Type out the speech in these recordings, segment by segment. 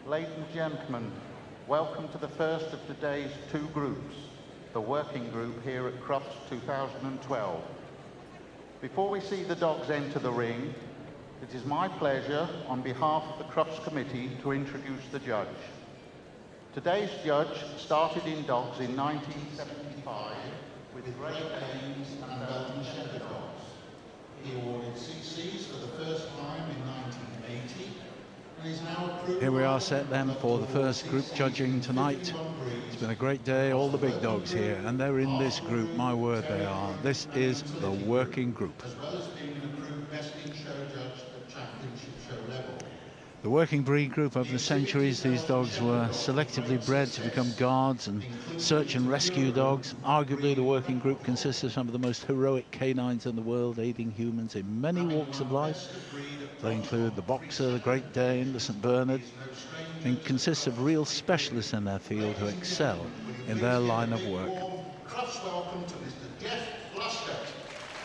Ladies and gentlemen, welcome to the first of today's two groups, the working group here at Crufts 2012. Before we see the dogs enter the ring, it is my pleasure, on behalf of the Crufts Committee, to introduce the judge. Today's judge started in dogs in 1975 with Great Danes and Belgian Shepherd dogs. He awarded CCs for the first time in 1980. Here we are set then for the first group judging tonight. It's been a great day, all the big dogs here, and they're in this group, my word they are. This is the working group. As well as being an approved best in show judge at championship show level. The working breed group over the centuries, these dogs were selectively bred to become guards and search and rescue dogs. Arguably the working group consists of some of the most heroic canines in the world, aiding humans in many walks of life. They include the Boxer, the Great Dane, the St. Bernard, and consists of real specialists in their field who excel in their line of work.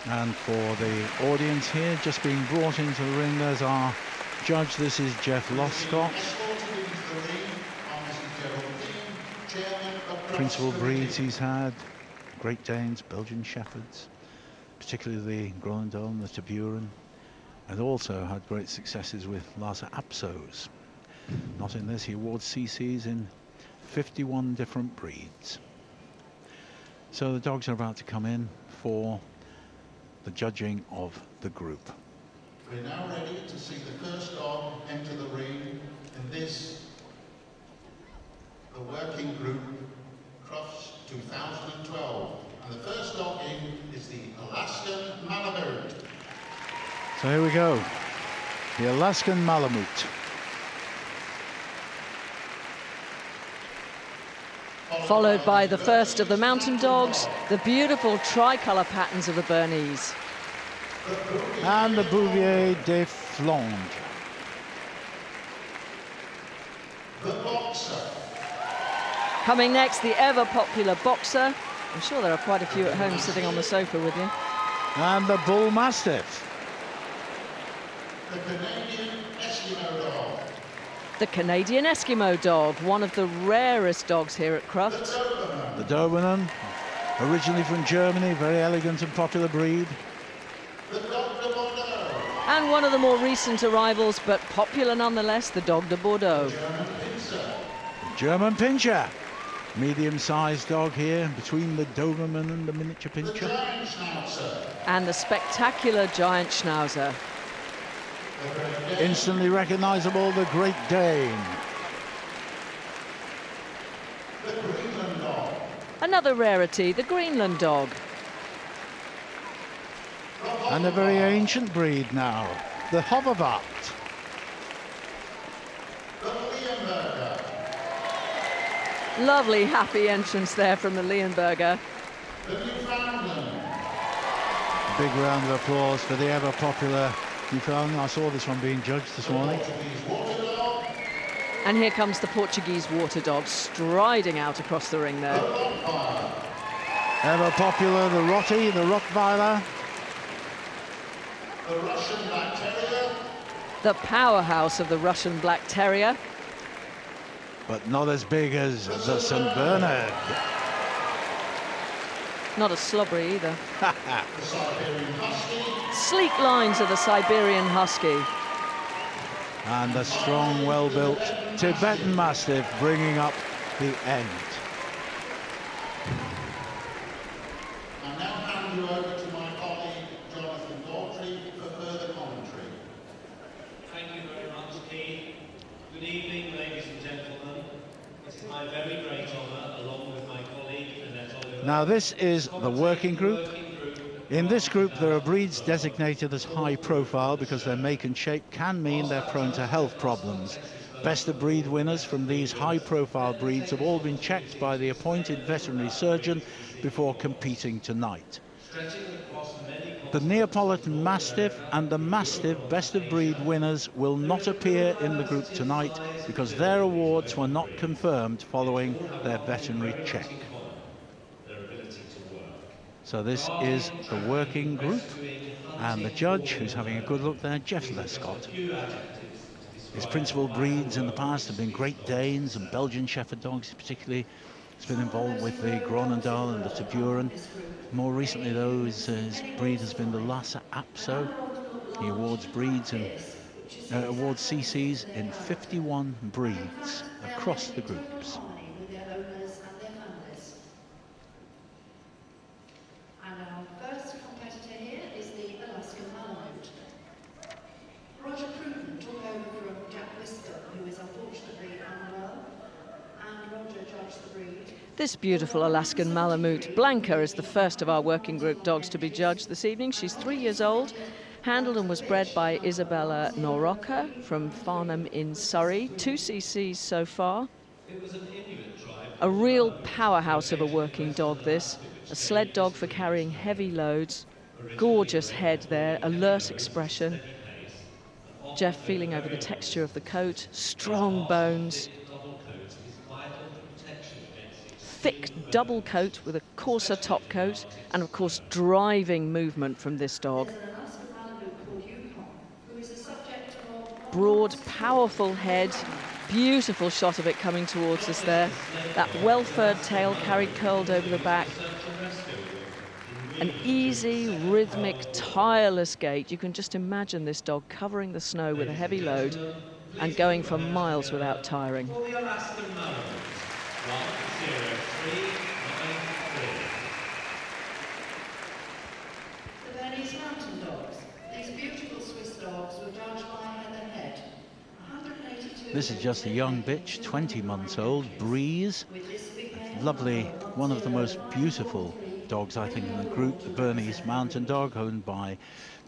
And for the audience here, just being brought into the ring, there's our judge. This is Jeff Loscott. Principal breeds he's had: Great Danes, Belgian Shepherds, particularly the Greenland Dog and the Tiburon, and also had great successes with Lhasa Apsos. Not in this, he awards CCs in 51 different breeds. So the dogs are about to come in for the judging of the group. We're now ready to see the first dog enter the ring, and this, the working group, Crufts 2012. And the first dog in is the Alaskan Malamute. So here we go, the Alaskan Malamute. Followed by the first of the mountain dogs, the beautiful tricolour patterns of the Bernese. And the Bouvier Des Flandres. The Boxer. Coming next, the ever popular Boxer. I'm sure there are quite a few at home sitting on the sofa with you. And the Bull Mastiff. The Canadian Eskimo Dog. The Canadian Eskimo Dog, one of the rarest dogs here at Crufts. The Doberman, originally from Germany, very elegant and popular breed. The Dogue De Bordeaux. And one of the more recent arrivals, but popular nonetheless, the Dogue De Bordeaux. German Pinscher, medium-sized dog here between the Doberman and the miniature The Pinscher. Giant Schnauzer. And the spectacular giant Schnauzer. Instantly recognizable, the Great Dane. The Greenland Dog. Another rarity, the Greenland Dog. And a very ancient breed now, the Hoverwart. The Leonberger. Lovely, happy entrance there from the Leonberger. The Newfoundland. A big round of applause for the ever-popular Newfoundland. I saw this one being judged this morning. Portuguese Water Dog. And here comes the Portuguese Water Dog striding out across the ring The there. Rottweiler. Ever-popular, the Rotti, the Rottweiler. The Russian Black Terrier. The powerhouse of the Russian Black Terrier. But not as big as the St. Bernard. Not as slobbery either. The Siberian Husky. Sleek lines of the Siberian Husky. And a strong, well-built Tibetan Mastiff bringing up the end. I now hand you over to my colleague, Jonathan Daughtry, for further commentary. Thank you very much, Keith. Good evening, ladies and gentlemen. It is my very great honour, along with my colleague, Annette Oliver. Now this is the working group. In this group there are breeds designated as high profile because their make and shape can mean they're prone to health problems. Best of breed winners from these high profile breeds have all been checked by the appointed veterinary surgeon before competing tonight. The Neapolitan Mastiff and the Mastiff best of breed winners will not appear in the group tonight because their awards were not confirmed following their veterinary check. So this is the working group, and the judge, who's having a good look there, Jeff Lescott, His principal breeds in the past have been Great Danes and Belgian Shepherd dogs, particularly. He's been involved with the Greenland Dog and the Tervuren. More recently, though, his breed has been the Lhasa Apso. He awards breeds and awards CCs in 51 breeds across the groups. And our first competitor here is the Alaskan Malamute. Roger Cruden took over from Jack Whisker, who is unfortunately unwell, and Roger judged the breed. This beautiful Alaskan Malamute, Blanco, is the first of our working group dogs to be judged this evening. She's 3 years old, handled and was bred by Isabella Norocca from Farnham in Surrey. 2 CCs so far. A real powerhouse of a working dog, this. A sled dog for carrying heavy loads. Gorgeous head there, alert expression. Jeff feeling over the texture of the coat. Strong bones. Thick double coat with a coarser top coat, and of course driving movement from this dog. Broad, powerful head, beautiful shot of it coming towards us there. That well-furred tail carried curled over the back. An easy, rhythmic, tireless gait. You can just imagine this dog covering the snow with a heavy load and going for miles without tiring. For the Alaskan Malamute, 10393. The Bernese Mountain Dogs. These beautiful Swiss dogs were judged by Heather Head. 182. This is just a young bitch, 20 months old, Breeze. Lovely, one of the most beautiful dogs, I think, in the group, the Bernese Mountain Dog, owned by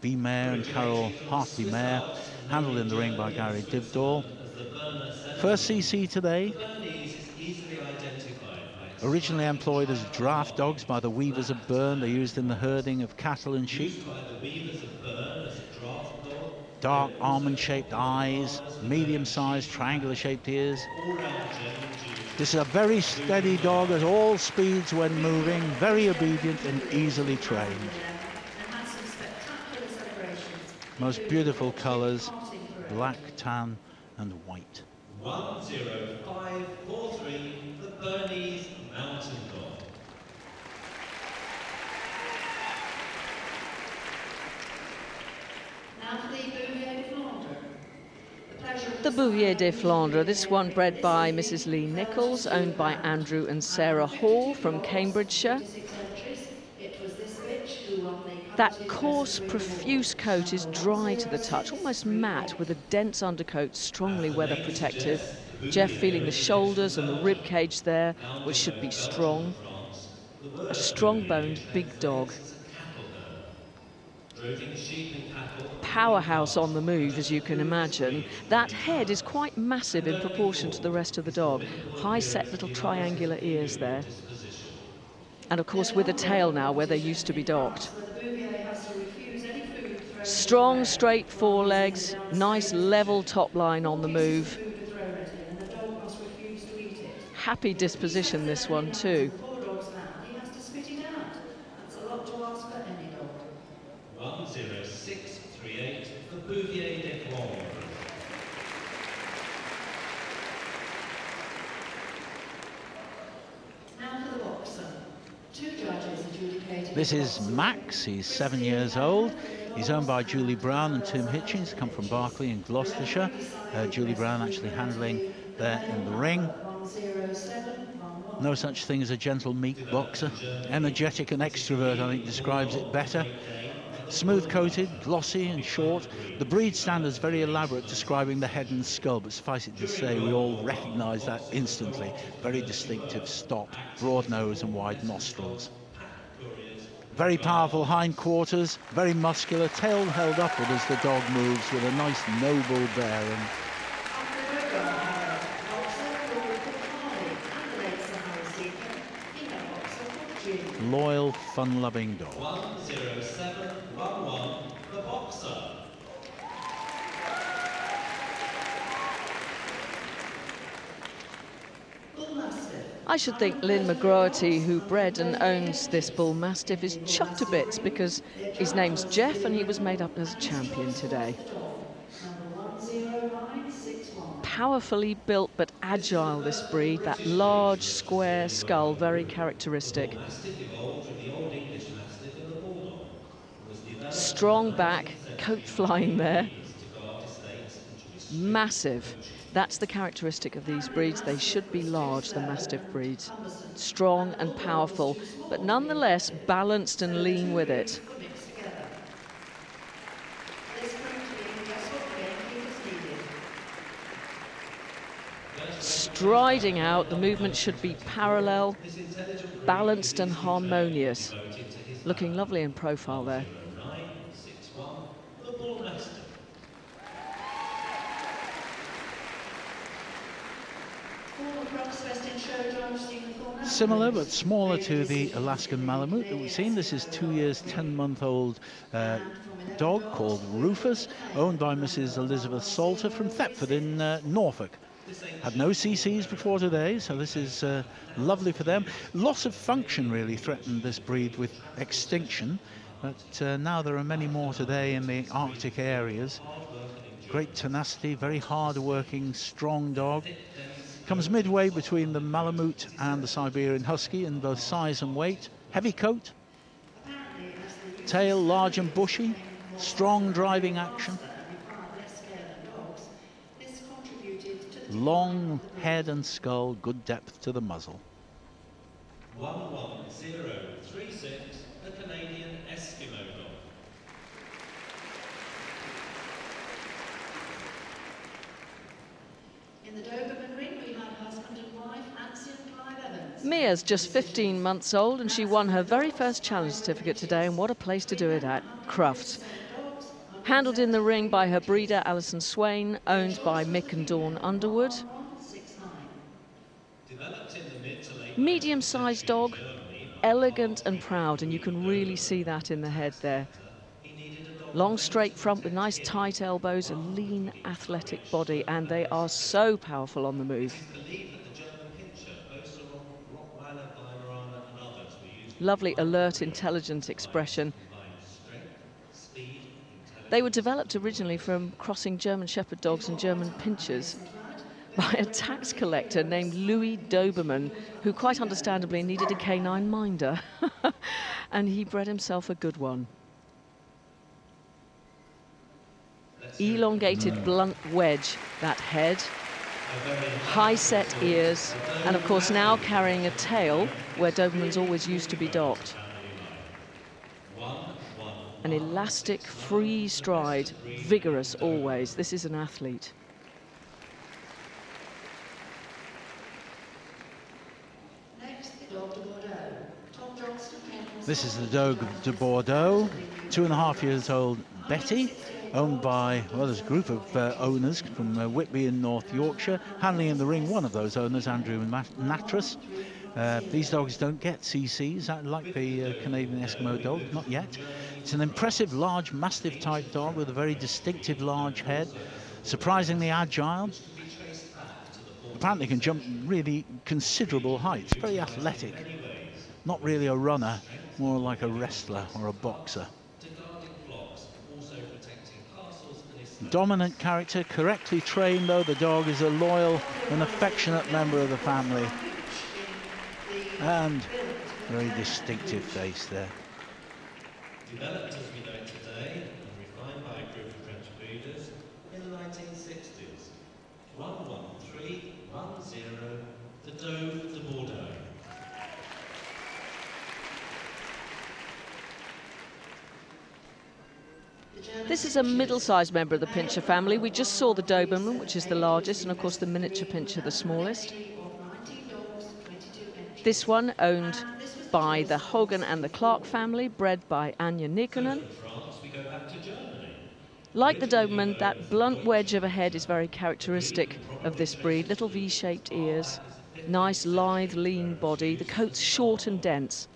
B. Mayer and Carol Hartley Mayer, handled in the ring by Gary Dibdall. First CC today. Originally employed as draft dogs by the Weavers of Bern, they're used in the herding of cattle and sheep. Dark almond-shaped eyes, medium-sized triangular-shaped ears. This is a very steady dog at all speeds when moving, very obedient and easily trained. Most beautiful colours, black, tan and white. 10543, the Bernese Mountain Dog. Now for the Bouvier Des Flandres. The Bouvier Des Flandres, this one bred by Mrs. Lee Nichols, owned by Andrew and Sarah Hall from Cambridgeshire. That coarse, profuse coat is dry to the touch, almost matte, with a dense undercoat, strongly weather protected. Jeff feeling the shoulders and the rib cage there, which should be strong. A strong-boned, big dog. Powerhouse on the move, as you can imagine. That head is quite massive in proportion to the rest of the dog. High-set little triangular ears there. And of course with a tail now where they used to be docked. Strong, straight forelegs, nice level top line on the move. Happy disposition, this one too. 10638, the Bouvier Des Flandres. Now for the boxer. 2 judges adjudicating. This is Max, he's 7 years old. He's owned by Julie Brown and Tim Hitchens, come from Berkeley in Gloucestershire. Julie Brown actually handling there in the ring. No such thing as a gentle, meek boxer. Energetic and extrovert, I think, describes it better. Smooth-coated, glossy and short. The breed standard's very elaborate, describing the head and skull, but suffice it to say, we all recognise that instantly. Very distinctive stop, broad nose and wide nostrils. Very powerful hindquarters, very muscular, tail held upward as the dog moves with a nice noble bearing. Loyal, fun-loving dog. 10711, the boxer. I should think Lynn McGroarty, who bred and owns this bull mastiff, is chuffed to bits because his name's Jeff and he was made up as a champion today. Number 10964. Powerfully built but agile, this breed. That large, square skull, very characteristic. Mastiff evolved from the Old English Mastiff and the Bulldog. It was developed Strong back, in coat flying there. to guard estates and to restrict Massive. That's the characteristic of these breeds. They should be large, the Mastiff breeds. Strong and powerful, but nonetheless balanced and lean with it. Striding out, the movement should be parallel, balanced and harmonious. Looking lovely in profile there. Similar but smaller to the Alaskan Malamute that we've seen. This is 2 years, 10-month-old dog called Rufus, owned by Mrs. Elizabeth Salter from Thetford in Norfolk. Had no CCs before today, so this is lovely for them. Loss of function really threatened this breed with extinction, but now there are many more today in the Arctic areas. Great tenacity, very hard-working, strong dog. Comes midway between the Malamute and the Siberian Husky in both size and weight. Heavy coat, tail large and bushy, strong driving action. Long head and skull, good depth to the muzzle. 11036, the Canadian Eskimo Dog. In the Doberman ring, we had husband and wife, Nancy and Clive Evans. Mia's just 15 months old and she won her very first challenge certificate today, and what a place to do it at, Crufts. Handled in the ring by her breeder, Alison Swain, owned by Mick and Dawn Underwood. Medium-sized dog, elegant and proud, and you can really see that in the head there. Long straight front with nice tight elbows, a lean athletic body, and they are so powerful on the move. Lovely, alert, intelligent expression. They were developed originally from crossing German Shepherd dogs and German Pinschers by a tax collector named Louis Doberman, who quite understandably needed a canine minder, and he bred himself a good one. Elongated blunt wedge, that head, high set ears, and of course now carrying a tail where Dobermans always used to be docked. An elastic, free stride, vigorous always. This is an athlete. Next, the Dogue De Bordeaux. Tom Johnston. This is the Dogue De Bordeaux, 2.5 years old Betty, owned by, well, there's a group of owners from Whitby in North Yorkshire. Handling in the ring, one of those owners, Andrew Natras. These dogs don't get CCs, like the Canadian Eskimo Dog, not yet. It's an impressive large Mastiff type dog with a very distinctive large head, surprisingly agile. Apparently can jump really considerable heights, very athletic. Not really a runner, more like a wrestler or a boxer. Dominant character, correctly trained though. The dog is a loyal and affectionate member of the family. And very distinctive face there. Developed as we know it today and refined by a group of French breeders in the 1960s. 11310, the Dogue De Bordeaux. This is a middle-sized member of the Pinscher family. We just saw the Doberman, which is the largest, and of course the miniature Pinscher, the smallest. This one owned by the Hogan and the Clark family, bred by Anja Nikkonen. Like the Doberman, that blunt wedge of a head is very characteristic of this breed. Little V-shaped ears, nice, lithe, lean body. The coat's short and dense.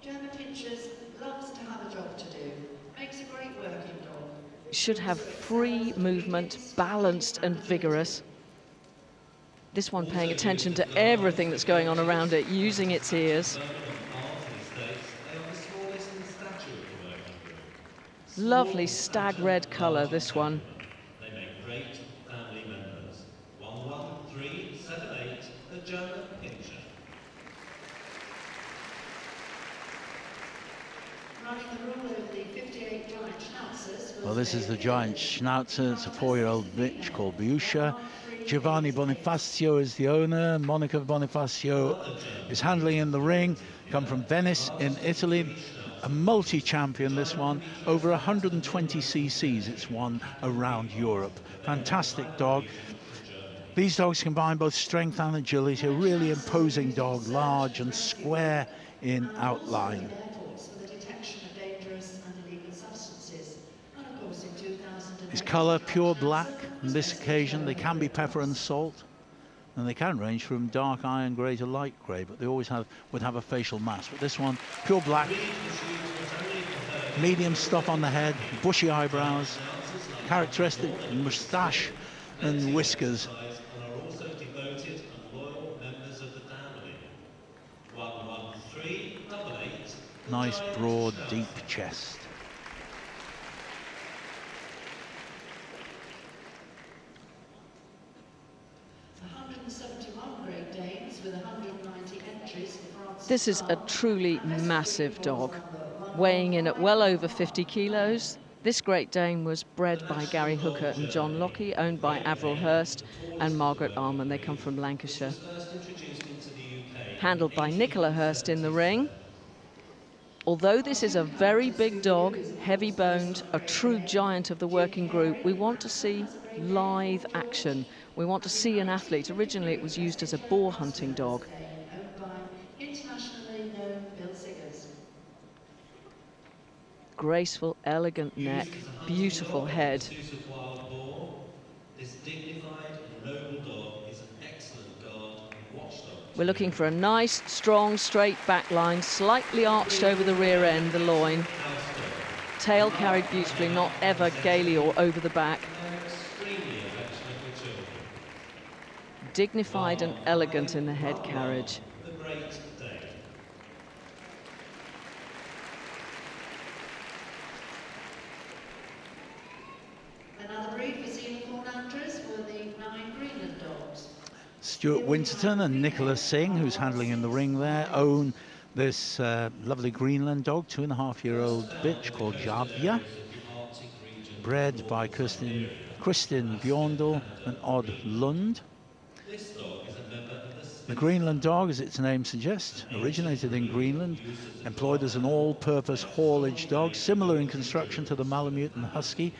German Pinschers loves to have a job to do. Makes a great working dog. Should have free movement, balanced and vigorous. This one paying attention to everything that's going on around it, using its ears. Lovely stag red colour, this one. They make great family members. 7'8", the German Pinscher. Running the rule over the 58 giant Schnauzers. Well, this is the giant Schnauzer. It's a 4-year-old bitch called Bouvier. Giovanni Bonifacio is the owner. Monica Bonifacio is handling in the ring. Come from Venice in Italy. A multi-champion, this one. Over 120 cc's it's won around Europe. Fantastic dog. These dogs combine both strength and agility. A really imposing dog, large and square in outline. His colour, pure black. On this occasion, they can be pepper and salt, and they can range from dark iron grey to light grey, but they always would have a facial mask. But this one, pure black, medium stop on the head, bushy eyebrows, characteristic moustache and whiskers. Nice, broad, deep chest. This is a truly massive dog, weighing in at well over 50 kilos. This Great Dane was bred by Gary Hooker and John Lockie, owned by Avril Hurst and Margaret Arman. They come from Lancashire. Handled by Nicola Hurst in the ring. Although this is a very big dog, heavy-boned, a true giant of the working group, we want to see live action. We want to see an athlete. Originally, it was used as a boar hunting dog. Graceful, elegant neck, beautiful head. This dignified and noble dog is an excellent guard and watchdog. We're looking for a nice, strong, straight back line, slightly arched over the rear end, the loin. Tail carried beautifully, not ever gaily or over the back. Dignified and elegant in the head carriage. Another breed for unicorn hunters were the 9 Greenland dogs. Stuart Winterton and Nicholas Singh, who's handling in the ring there, own this lovely Greenland dog, 2.5-year-old bitch called Javia, bred by Kristin Bjorndal and Odd Lund. The Greenland dog, as its name suggests, originated in Greenland, employed as an all-purpose haulage dog, similar in construction to the Malamute and Husky.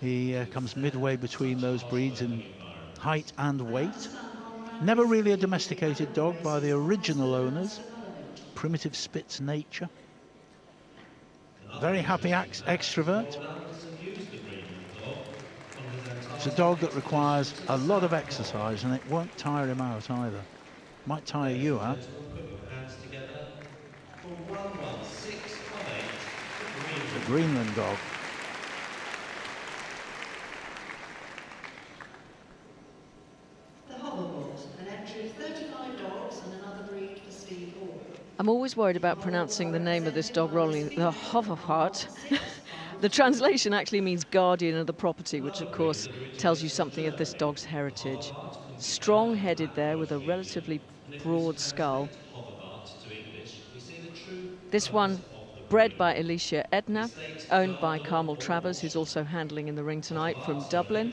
He comes midway between those breeds in height and weight. Never really a domesticated dog by the original owners. Primitive Spitz nature. Very happy extrovert. It's a dog that requires a lot of exercise, and it won't tire him out either. Might tire you out. The Greenland dog. I'm always worried about pronouncing the name of this dog wrongly, the Hoverhart. The translation actually means guardian of the property, which of course tells you something of this dog's heritage. Strong-headed there with a relatively broad skull. This one bred by Alicia Edna, owned by Carmel Travers, who's also handling in the ring tonight from Dublin.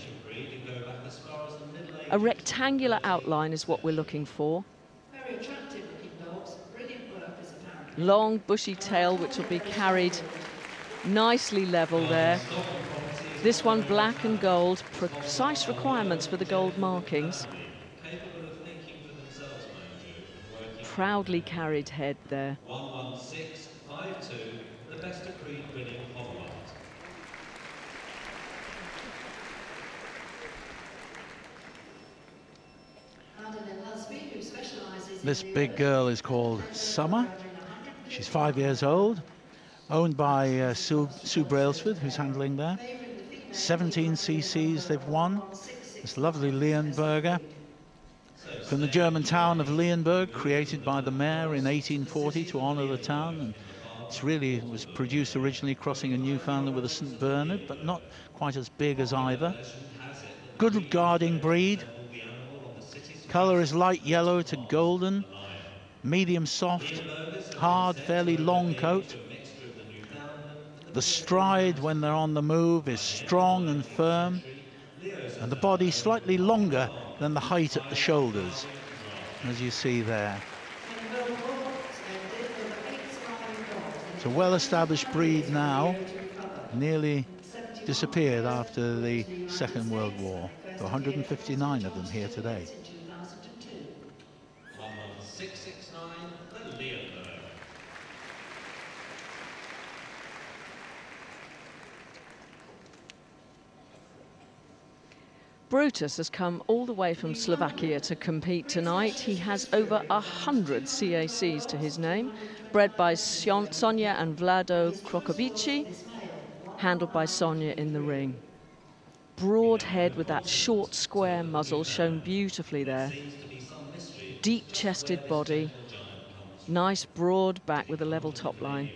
A rectangular outline is what we're looking for. Long, bushy tail, which will be carried nicely level there. This one black and gold, precise requirements for the gold markings. Proudly carried head there. 11652, the best of breed winning Hobart. This big girl is called Summer. She's 5 years old, owned by Sue Brailsford, who's handling there. 17 cc's they've won. This lovely Leonberger from the German town of Leonberg, created by the mayor in 1840 to honour the town. And it was produced originally crossing a Newfoundland with a St. Bernard, but not quite as big as either. Good guarding breed. Colour is light yellow to golden, medium soft, hard, fairly long coat. The stride when they're on the move is strong and firm, and the body slightly longer than the height at the shoulders, as you see there. It's a well-established breed now, nearly disappeared after the Second World War. There are 159 of them here today. 669, the Leonberg. Brutus has come all the way from Slovakia to compete tonight. He has over 100 CACs to his name, bred by Sonia and Vlado Krokovici, handled by Sonia in the ring. Broad head with that short square muzzle shown beautifully there. Deep-chested body, nice broad back with a level top line.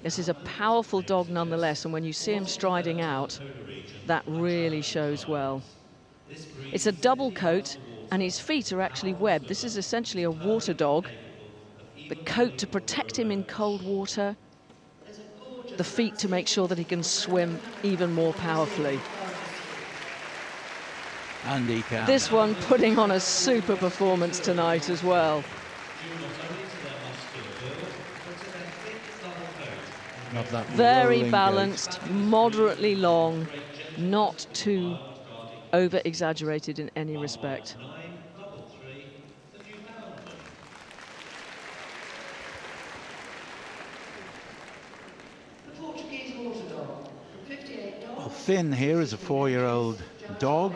This is a powerful dog nonetheless, and when you see him striding out, that really shows well. It's a double coat, and his feet are actually webbed. This is essentially a water dog. The coat to protect him in cold water, the feet to make sure that he can swim even more powerfully. And he can. This one putting on a super performance tonight as well. Very balanced, moderately long, not too over-exaggerated in any respect. The Portuguese water dog, 58 dogs. Well, Finn here is a 4-year-old dog,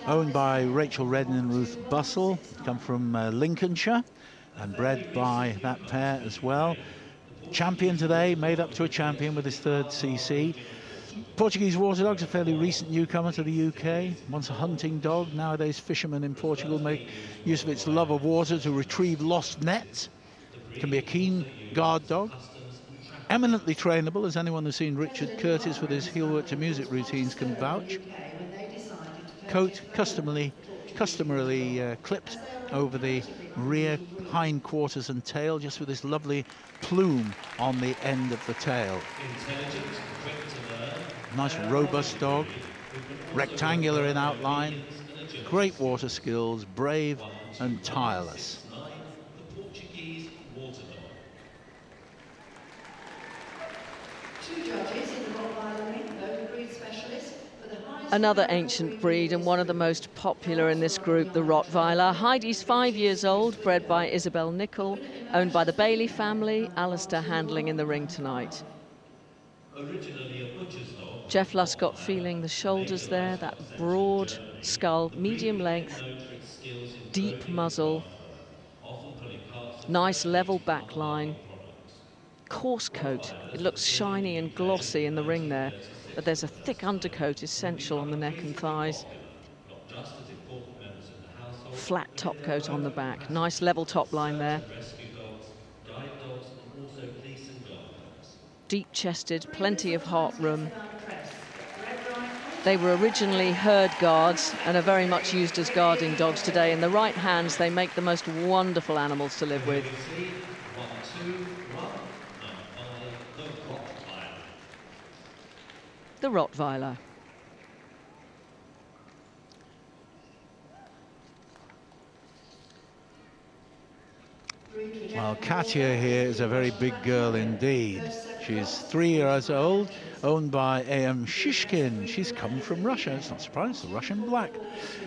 owned by Rachel Redden and Ruth Bussell, come from Lincolnshire, and bred by that pair as well. Champion today, made up to a champion with his 3rd CC. Portuguese water dog's a fairly recent newcomer to the UK. Once a hunting dog, nowadays fishermen in Portugal make use of its love of water to retrieve lost nets. It can be a keen guard dog. Eminently trainable, as anyone who's seen Richard Curtis with his heel work to music routines can vouch. Coat customarily clipped over the rear hindquarters and tail, just with this lovely plume on the end of the tail. Nice robust dog, rectangular in outline, great water skills, brave and tireless. Two judges in the Rottweiler ring, both breed specialists. Another ancient breed and one of the most popular in this group, the Rottweiler. Heidi's 5 years old, bred by Isabel Nicol, owned by the Bailey family. Alistair handling in the ring tonight. Jeff Luscott feeling the shoulders there, that broad skull, medium length, deep muzzle, nice level back line, coarse coat. It looks shiny and glossy in the ring there, but there's a thick undercoat essential on the neck and thighs. Flat top coat on the back. Nice level top line there. Deep-chested, plenty of heart room. They were originally herd guards and are very much used as guarding dogs today. In the right hands, they make the most wonderful animals to live with. The Rottweiler. Well, Katya here is a very big girl indeed. She's 3 years old, owned by A.M. Shishkin. She's come from Russia, it's not surprising, the Russian black.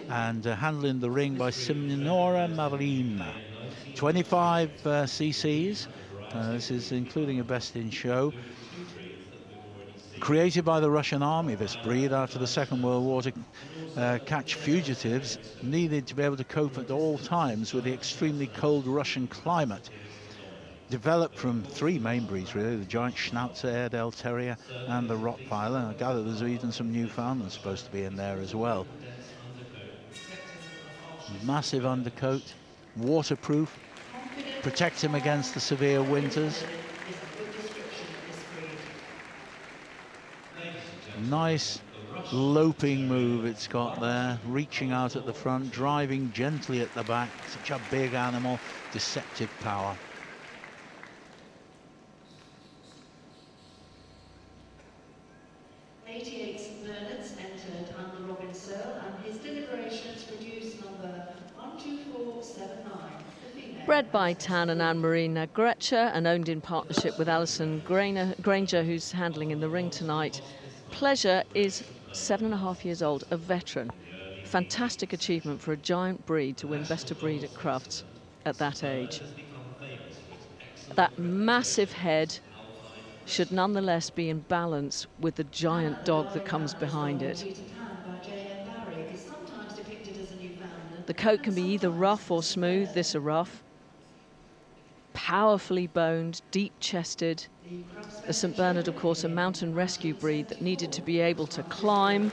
And handling the ring by Simonora Marina. 25 cc's, this is including a best in show. Created by the Russian army, this breed, after the Second World War to catch fugitives, needed to be able to cope at all times with the extremely cold Russian climate. Developed from 3 main breeds, really, the giant Schnauzer Airedale Terrier and the Rottweiler. I gather there's even some Newfoundlands supposed to be in there as well. Massive undercoat, waterproof, protects him against the severe winters. Nice loping move it's got there, reaching out at the front, driving gently at the back. Such a big animal, deceptive power. St Bernard's entered under Robin Searle, and his deliberations produced number 12479. Bred by Tan and Anne-Marie Nagrecha and owned in partnership with Alison Granger, who's handling in the ring tonight. Pleasure is 7.5 years old, a veteran. Fantastic achievement for a giant breed to win Best of Breed at Crufts at that age. That massive head should nonetheless be in balance with the giant dog that comes behind it. The coat can be either rough or smooth. This a rough. Powerfully boned, deep-chested. The St Bernard, of course, a mountain rescue breed that needed to be able to climb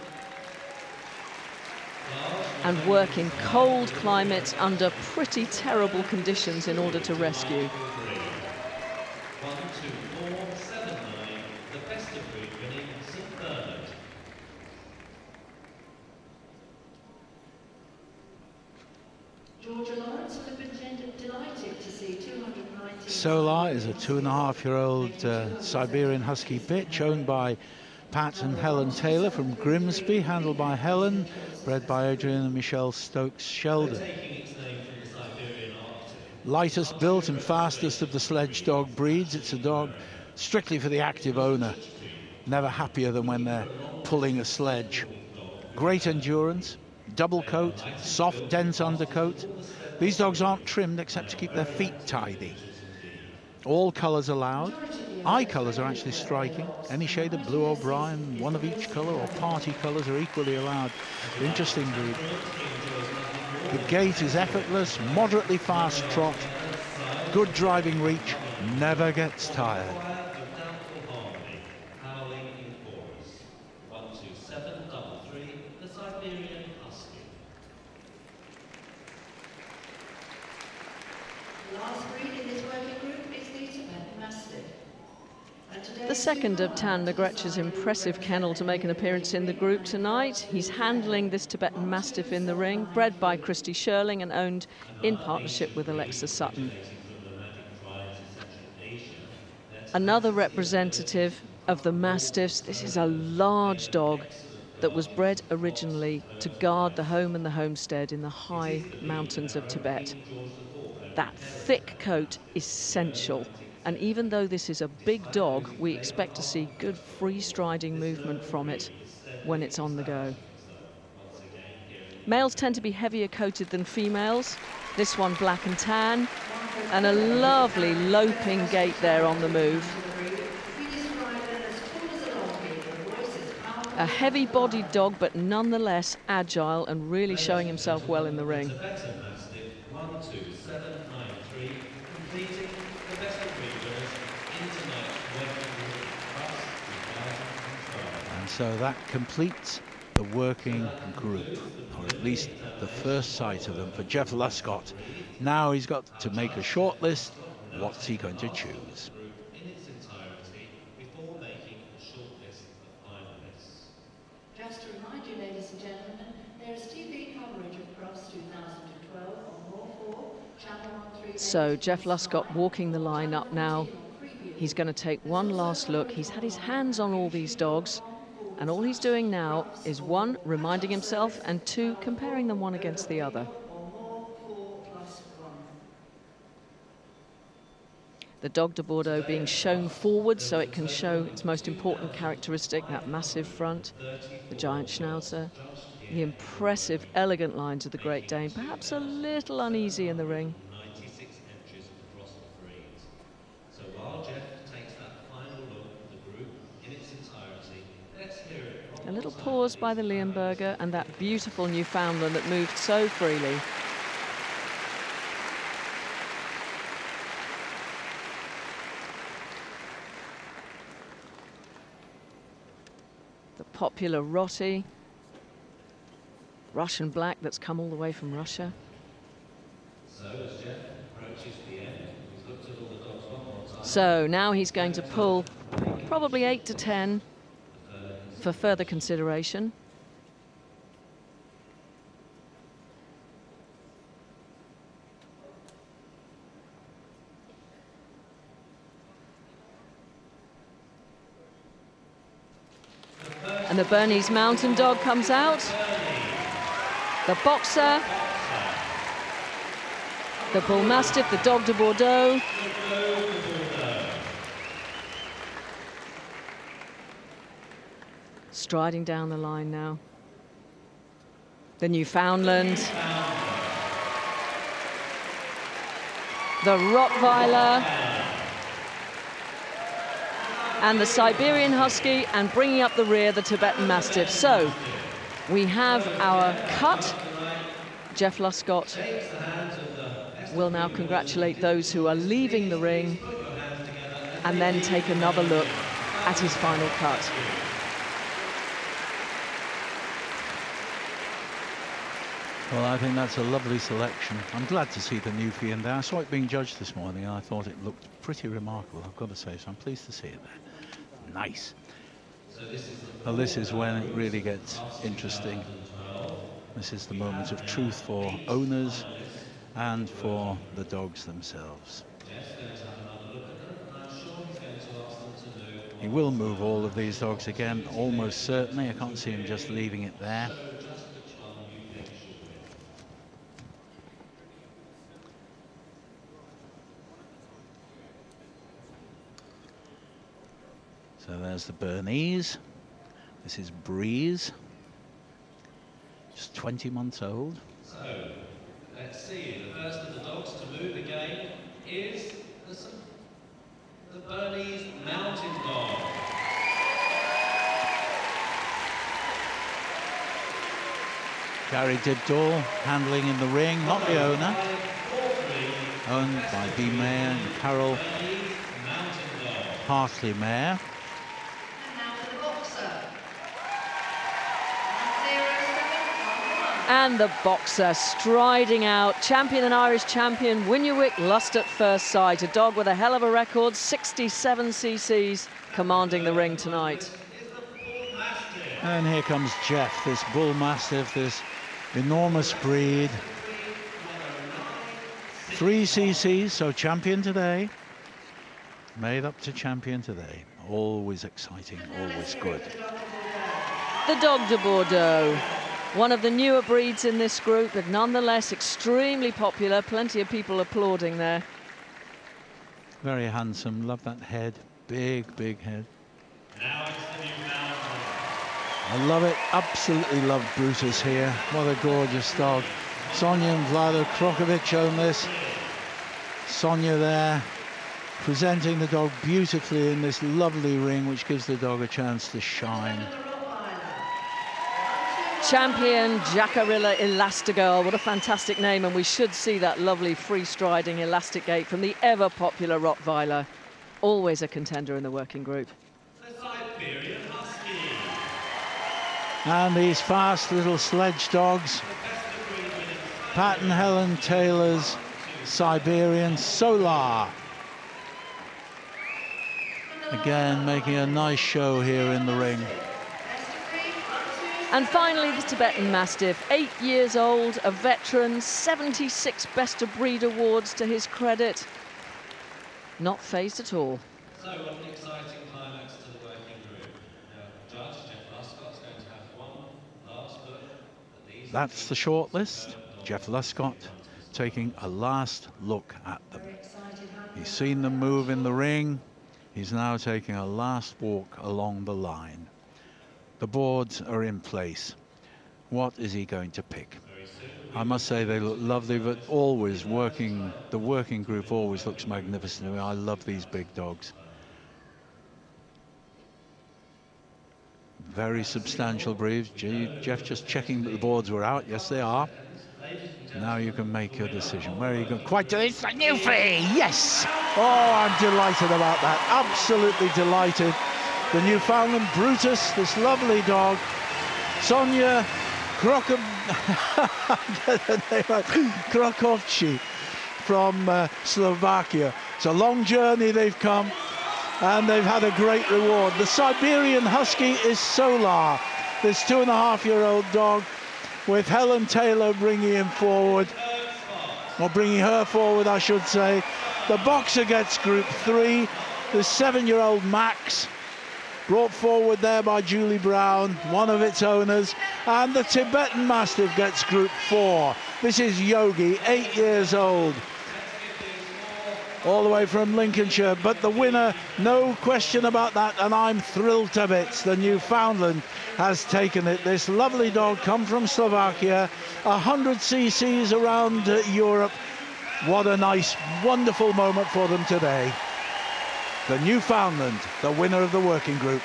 and work in cold climates under pretty terrible conditions in order to rescue. Solar is a 2.5-year-old Siberian Husky bitch owned by Pat and Helen Taylor from Grimsby, handled by Helen, bred by Adrian and Michelle Stokes Sheldon. Lightest built and fastest of the sledge dog breeds. It's a dog strictly for the active owner. Never happier than when they're pulling a sledge. Great endurance, double coat, soft, dense undercoat. These dogs aren't trimmed except to keep their feet tidy. All colours allowed. Eye colours are actually striking. Any shade of blue or brown, one of each colour, or party colours are equally allowed. Interesting breed. The gait is effortless, moderately fast trot, good driving reach, never gets tired. The second of Tan Nagrecha's impressive kennel to make an appearance in the group tonight. He's handling this Tibetan Mastiff in the ring, bred by Christy Sherling and owned in partnership with Alexa Sutton. Another representative of the Mastiffs. This is a large dog that was bred originally to guard the home and the homestead in the high mountains of Tibet. That thick coat is essential. And even though this is a big dog, we expect to see good free-striding movement from it when it's on the go. Males tend to be heavier coated than females. This one black and tan, and a lovely loping gait there on the move. A heavy-bodied dog, but nonetheless agile and really showing himself well in the ring. So that completes the working group, or at least the first sight of them for Jeff Luscott. Now he's got to make a short list. What's he going to choose? Just to remind you, ladies and gentlemen, there is TV coverage of Crufts 2012 on More 4, Channel 138. So Jeff Luscott walking the line up now. He's going to take one last look. He's had his hands on all these dogs. And all he's doing now is, one, reminding himself, and two, comparing them one against the other. The Dogue De Bordeaux being shown forward so it can show its most important characteristic, that massive front, the giant Schnauzer, the impressive, elegant lines of the Great Dane, perhaps a little uneasy in the ring. A little pause by the Leonberger and that beautiful Newfoundland that moved so freely. The popular Rotti, Russian black that's come all the way from Russia. So now he's going to pull probably 8 to 10 for further consideration. And the Bernese Mountain Dog comes out. The Boxer. The Bull Mastiff, the Dogue De Bordeaux. Striding down the line now. The Newfoundland. The Rottweiler. And the Siberian Husky, and bringing up the rear, the Tibetan Mastiff. So we have our cut. Jeff Luscott will now congratulate those who are leaving the ring and then take another look at his final cut. Well, I think that's a lovely selection. I'm glad to see the Newfoundland there. I saw it being judged this morning and I thought it looked pretty remarkable, I've got to say, so I'm pleased to see it there. Nice. Well, this is when it really gets interesting. This is the moment of truth for owners and for the dogs themselves. He will move all of these dogs again, almost certainly. I can't see him just leaving it there. So there's the Bernese. This is Breeze, just 20 months old. So let's see, the first of the dogs to move again is the Bernese Mountain Dog. Gary Dibdall handling in the ring, not the owner. Owned by Dee Mayer and Carol Hartley-Mayer. And the Boxer striding out, champion and Irish champion, Wynyawick, lust at first sight. A dog with a hell of a record, 67 cc's, commanding the ring tonight. And here comes Jeff, this Bull Mastiff, this enormous breed. 3 cc's, so champion today. Made up to champion today. Always exciting, always good. The Dogue De Bordeaux. One of the newer breeds in this group, but nonetheless extremely popular. Plenty of people applauding there. Very handsome. Love that head. Big, big head. Now it's the Newfoundland. I love it. Absolutely love Brutus here. What a gorgeous dog. Sonia and Vlado Krokovic own this. Sonia there, presenting the dog beautifully in this lovely ring, which gives the dog a chance to shine. Champion Jacarilla Elastigirl, what a fantastic name, and we should see that lovely free-striding elastic gait from the ever-popular Rottweiler. Always a contender in the working group. The Siberian Husky. And these fast little sledge dogs. Pat and Helen Taylor's Siberian Solar. Again, making a nice show here in the ring. And finally, the Tibetan Mastiff, 8 years old, a veteran, 76 Best of Breed awards to his credit. Not phased at all. So what an exciting climax to the working group. Now, Judge Jeff Luscott's going to have one last look at these. That's the short list. Jeff Luscott taking a last look at them. He's seen them move in the ring. He's now taking a last walk along the line. The boards are in place. What is he going to pick? I must say they look lovely, but always the working group always looks magnificent. I love these big dogs. Very substantial breeds. Jeff just checking that the boards were out. Yes, they are. Now you can make your decision. Where are you going? Quite to it's a Newfie! Yes! Oh, I'm delighted about that. Absolutely delighted. The Newfoundland Brutus, this lovely dog. Sonia Krokovci from Slovakia. It's a long journey they've come, and they've had a great reward. The Siberian Husky is Solar, this 2.5-year-old dog, with Helen Taylor bringing him forward, or bringing her forward, I should say. The Boxer gets Group 3, the 7-year-old Max, brought forward there by Julie Brown, one of its owners, and the Tibetan Mastiff gets Group 4. This is Yogi, 8 years old, all the way from Lincolnshire, but the winner, no question about that, and I'm thrilled to bits. The Newfoundland has taken it. This lovely dog come from Slovakia, 100 cc's around Europe. What a nice, wonderful moment for them today. The Newfoundland, the winner of the working group.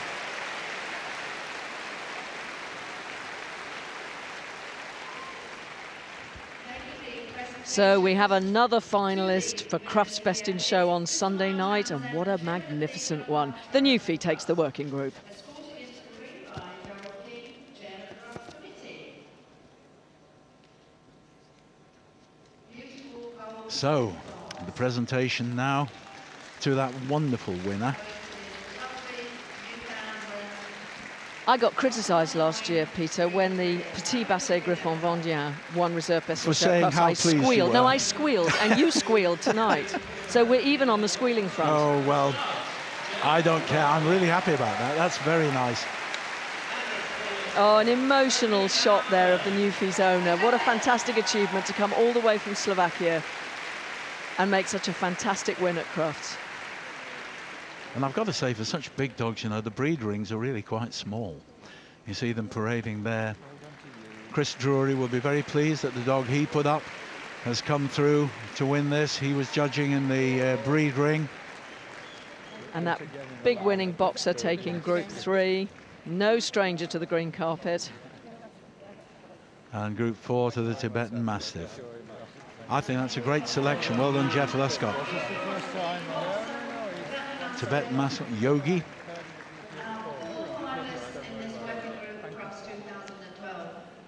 So we have another finalist for Crufts Best in Show on Sunday night, and what a magnificent one. The Newfie takes the working group. So, the presentation now to that wonderful winner. I got criticised last year, Peter, when the Petit Basset Griffon Vendien won Reserve Best in For Show. saying Plus, how I pleased you squealed. were. No, I squealed, and you squealed tonight. So we're even on the squealing front. Oh, well, I don't care. I'm really happy about that. That's very nice. Oh, an emotional shot there of the Newfie's owner. What a fantastic achievement to come all the way from Slovakia and make such a fantastic win at Crufts. And I've got to say, for such big dogs, you know, the breed rings are really quite small. You see them parading there. Chris Drury will be very pleased that the dog he put up has come through to win this. He was judging in the breed ring. And that big winning boxer taking Group 3. No stranger to the green carpet. And Group 4 to the Tibetan Mastiff. I think that's a great selection. Well done, Jeff Lescott. Tibetan Mastiff, Yogi.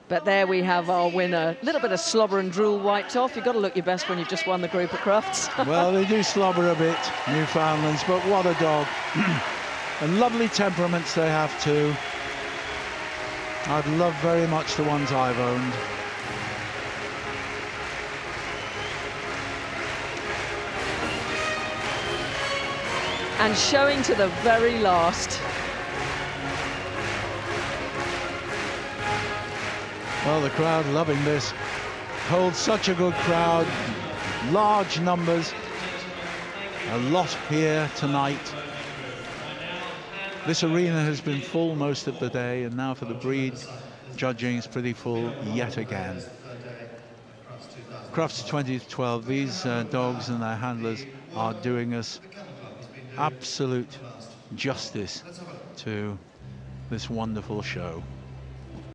But there we have our winner. A little bit of slobber and drool wiped off. You've got to look your best when you've just won the group at Crufts. Well, they do slobber a bit, Newfoundlands, but what a dog. And lovely temperaments they have too. I'd love very much the ones I've owned. And showing to the very last. Well, the crowd loving this. Holds such a good crowd. Large numbers. A lot here tonight. This arena has been full most of the day, and now for the breed, judging is pretty full yet again. Crufts 2012, these dogs and their handlers are doing us absolute justice to this wonderful show.